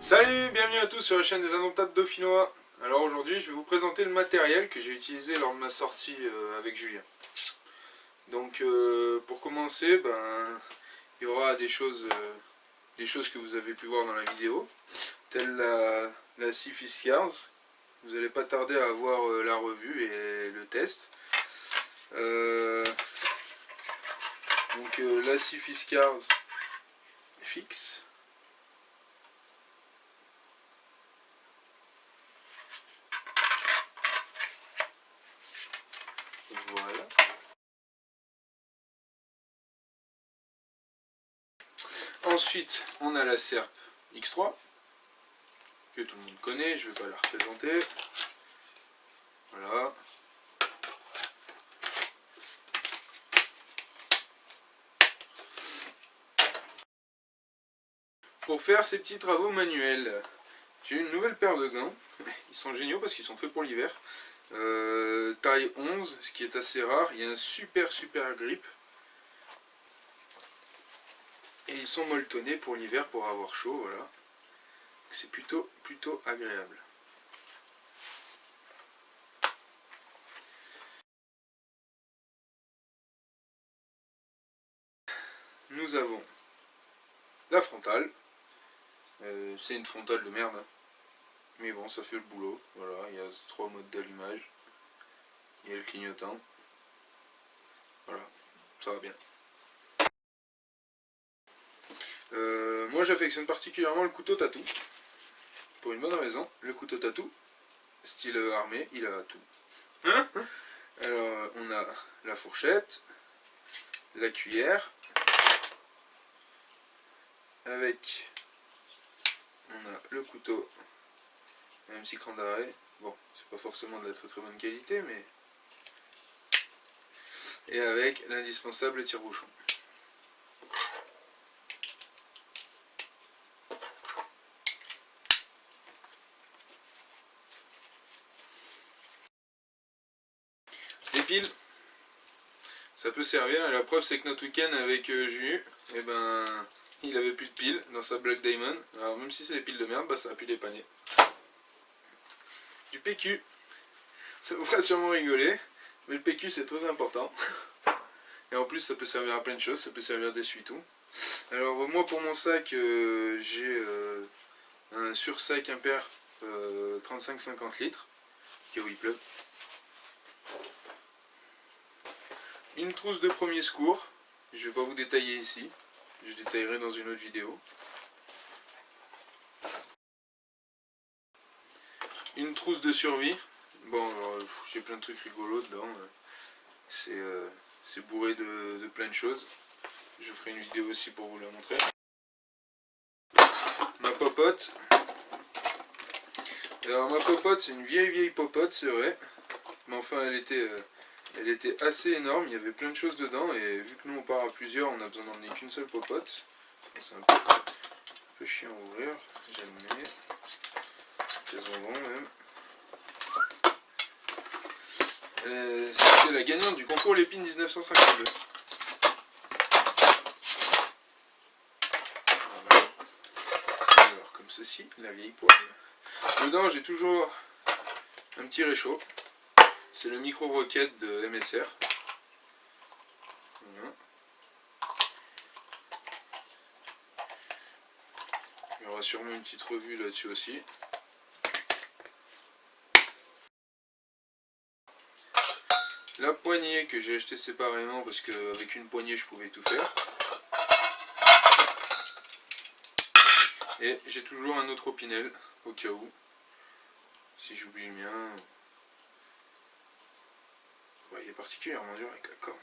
Salut, bienvenue à tous sur la chaîne des Indomptables Dauphinois. Alors aujourd'hui je vais vous présenter le matériel que j'ai utilisé lors de ma sortie avec Julien. Donc pour commencer, il y aura des choses que vous avez pu voir dans la vidéo, telle la Sea Fiskars. Vous n'allez pas tarder à voir la revue et le test. La Sea Fiskars fixe. Voilà. Ensuite, on a la Serp X3, que tout le monde connaît, je ne vais pas la représenter. Voilà. Pour faire ces petits travaux manuels, j'ai une nouvelle paire de gants. Ils sont géniaux parce qu'ils sont faits pour l'hiver. Taille 11, ce qui est assez rare. Il y a un super grip. Et ils sont molletonnés pour l'hiver pour avoir chaud, voilà. C'est plutôt agréable. Nous avons la frontale. C'est une frontale de merde. Mais bon, ça fait le boulot. Voilà, il y a 3 modes d'allumage. Il y a le clignotant. Voilà, ça va bien. Moi j'affectionne particulièrement le couteau tatou. Pour une bonne raison. Le couteau tatou, style armé, il a tout. Alors on a la fourchette, la cuillère, avec on a le couteau, un petit cran d'arrêt. Bon, c'est pas forcément de la très bonne qualité, mais et avec l'indispensable tire-bouchon. Les piles, ça peut servir, et la preuve c'est que notre week-end avec Jus, il avait plus de piles dans sa Black Diamond. Alors même si c'est des piles de merde, ça a pu dépanner. Du PQ, ça vous fera sûrement rigoler, mais le PQ c'est très important. Et en plus ça peut servir à plein de choses, ça peut servir d'essuie-tout. Alors moi pour mon sac, j'ai un sursac impair 35-50 litres, qui où il pleut. Une trousse de premier secours, je ne vais pas vous détailler ici, je détaillerai dans une autre vidéo. Une trousse de survie, bon j'ai plein de trucs rigolos dedans, c'est bourré de plein de choses. Je ferai une vidéo aussi pour vous la montrer. Ma popote. Alors ma popote c'est une vieille popote, c'est vrai, mais enfin elle était assez énorme, il y avait plein de choses dedans, et vu que nous on part à plusieurs, on a besoin d'emmener qu'une seule popote. C'est un peu chiant à ouvrir, jamais. Quasiment bon même. C'était la gagnante du concours Lépine 1952. Voilà. Alors comme ceci, la vieille poêle. Dedans j'ai toujours un petit réchaud. C'est le micro roquette de MSR. Voilà. Il y aura sûrement une petite revue là-dessus aussi. La poignée que j'ai acheté séparément parce qu'avec une poignée je pouvais tout faire. Et j'ai toujours un autre opinel au cas où. Si j'oublie le mien. Ouais, il est particulièrement dur avec la corne.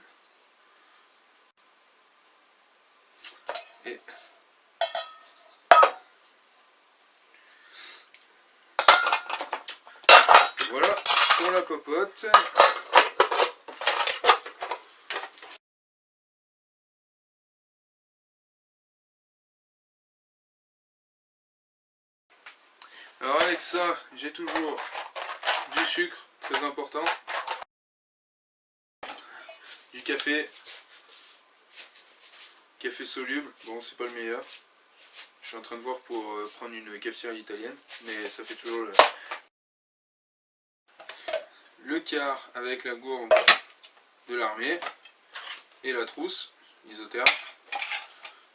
Et voilà pour la popote. Alors avec ça, j'ai toujours du sucre, très important, du café soluble, bon c'est pas le meilleur, suis en train de voir pour prendre une cafetière italienne, mais ça fait toujours le quart avec la gourde de l'armée et la trousse isotherme.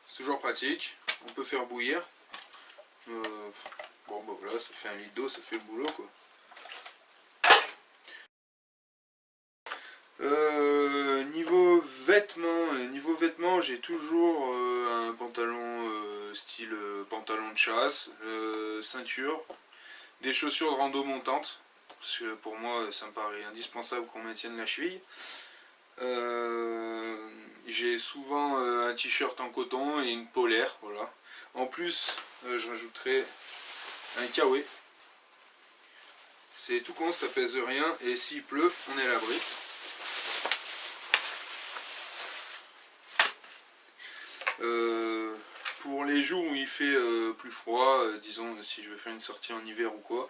C'est toujours pratique. On peut faire bouillir. Bon bah voilà, ça fait 1 litre d'eau, ça fait le boulot quoi. Niveau vêtements, j'ai toujours un pantalon style pantalon de chasse, ceinture, des chaussures de rando montantes, parce que pour moi ça me paraît indispensable qu'on maintienne la cheville. J'ai souvent un t-shirt en coton et une polaire, voilà. En plus, je rajouterai un kawaii. C'est tout con, ça pèse rien et s'il pleut, on est à l'abri. Pour les jours où il fait plus froid, disons si je veux faire une sortie en hiver ou quoi,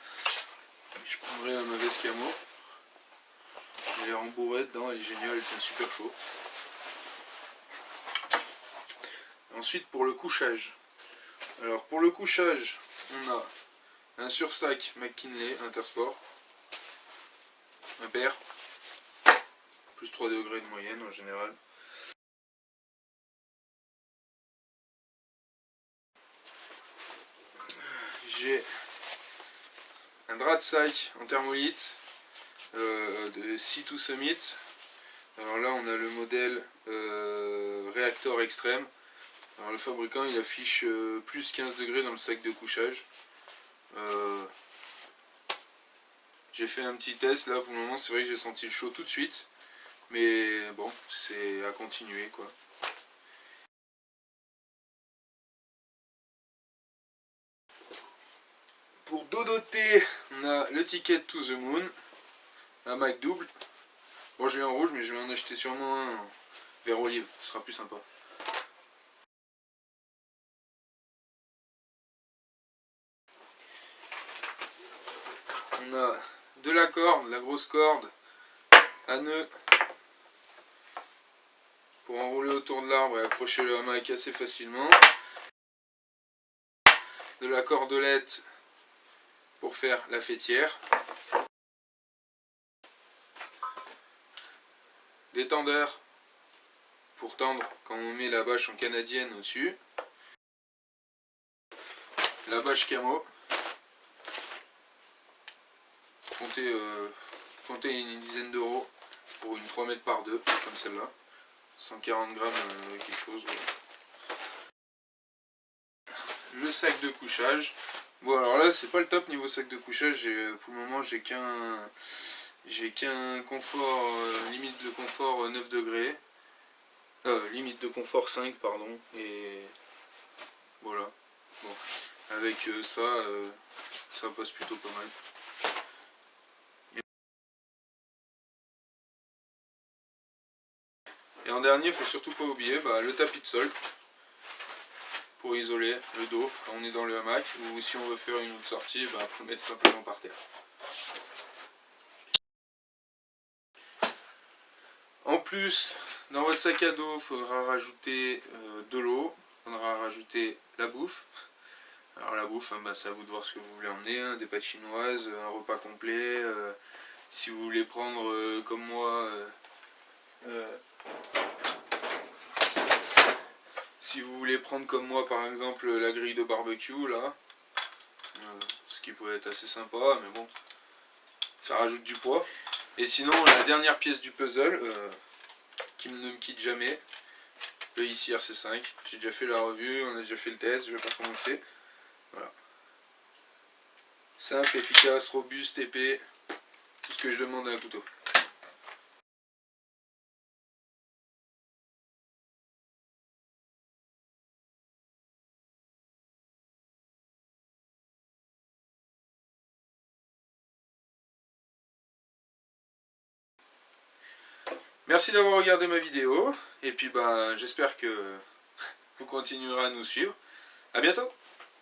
je prendrai ma veste camo. Elle est rembourrée dedans, elle est géniale, elle tient super chaud. Ensuite pour le couchage. Alors pour le couchage, on a un sursac McKinley Intersport, un paire, plus 3 degrés de moyenne en général. J'ai un drap de sac en thermolite de C2 Summit. Alors là on a le modèle réacteur extrême. Alors le fabricant il affiche plus 15 degrés dans le sac de couchage. J'ai fait un petit test là pour le moment, c'est vrai que j'ai senti le chaud tout de suite. Mais bon, c'est à continuer quoi. Pour dodoter, on a le Ticket to the Moon, un Mac double. Bon j'ai un rouge mais je vais en acheter sûrement un vert olive, ce sera plus sympa. On a de la corde, la grosse corde à nœud pour enrouler autour de l'arbre et accrocher le hamac assez facilement. De la cordelette pour faire la fêtière. Des tendeurs pour tendre quand on met la bâche en canadienne au-dessus. La bâche camo. Comptez une dizaine d'euros pour une 3 mètres par 2 comme celle-là. 140 grammes quelque chose. Voilà. Le sac de couchage. Bon alors là c'est pas le top niveau sac de couchage. Pour le moment j'ai qu'un confort, limite de confort 9 degrés. Limite de confort 5 pardon. Et voilà. Bon. Avec ça passe plutôt pas mal. Et en dernier, il faut surtout pas oublier le tapis de sol pour isoler le dos quand on est dans le hamac, ou si on veut faire une autre sortie, il faut le mettre simplement par terre. En plus, dans votre sac à dos, il faudra rajouter de l'eau, il faudra rajouter la bouffe. Alors la bouffe, c'est à vous de voir ce que vous voulez emmener, des pâtes chinoises, un repas complet. Si vous voulez prendre comme moi, par exemple la grille de barbecue là, ce qui peut être assez sympa, mais bon, ça rajoute du poids. Et sinon la dernière pièce du puzzle qui ne me quitte jamais, le ICI RC5. J'ai déjà fait la revue, on a déjà fait le test, je vais pas commencer. Voilà. Simple, efficace, robuste, épais, tout ce que je demande à un couteau. Merci d'avoir regardé ma vidéo, et puis j'espère que vous continuerez à nous suivre. A bientôt!